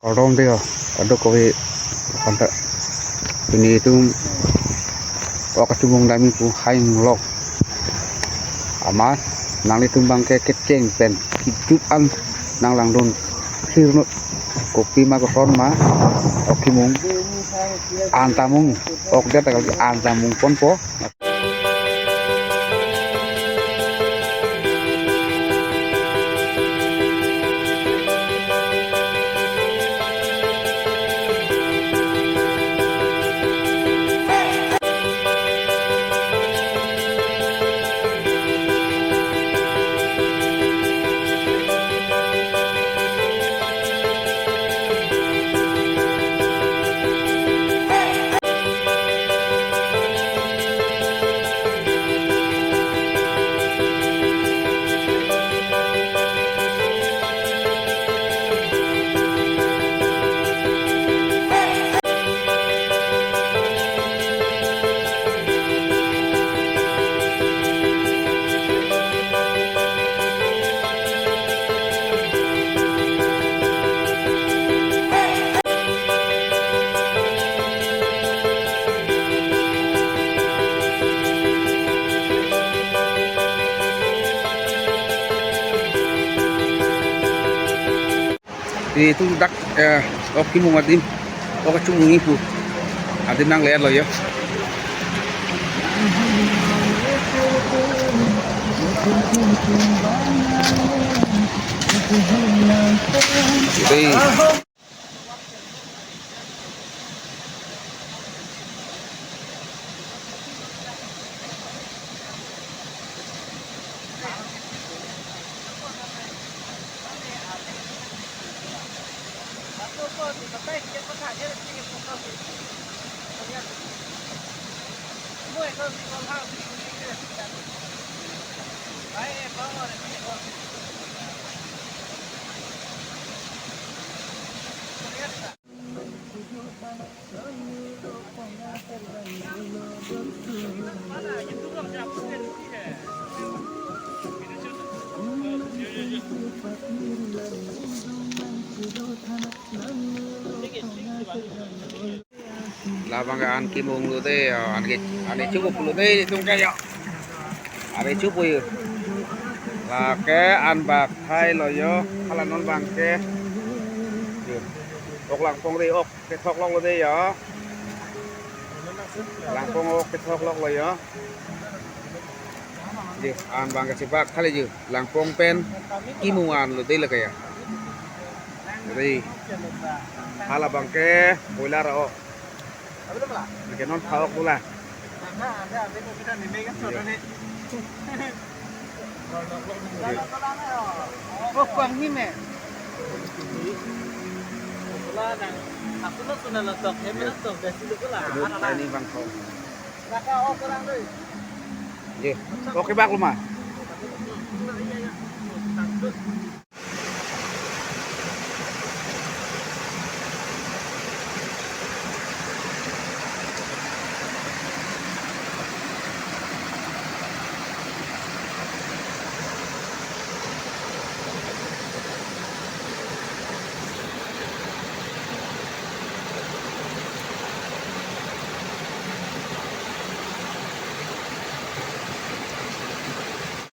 Kodong dia, ada kowe kontak ini itu wak cumung dami ku hai ngulok amat nang itu bangke keceng pen kijuan nang langdon sirnut kopi ma koson ma okimung antamung ok dia tagal antamung ponpo itu dak okimung adin ok cumung ipu adin nang leer lo ya Jadi là bằng cái ăn kim mông luôn thế ăn cái chúc luôn thế trong cái nhọ ăn cái chúc bây là cái ăn bạc hay là do hay là non bằng cái ốc lăng phong đi ốc cái thóc lóc luôn thế nhở lăng phong ốc cái thóc lóc rồi nhở ăn bằng cái bạc hay là gì lăng phong pen kim mông ăn luôn đây là cái đây hay là bằng cái bồi la rồi cái non phao pula. Oh, kuang ni me. Pula nang aku nak sudah letak, saya letak dari situ pula. Ini bang kau. Laka oh kurang deh. Ye, oke bak lu mah.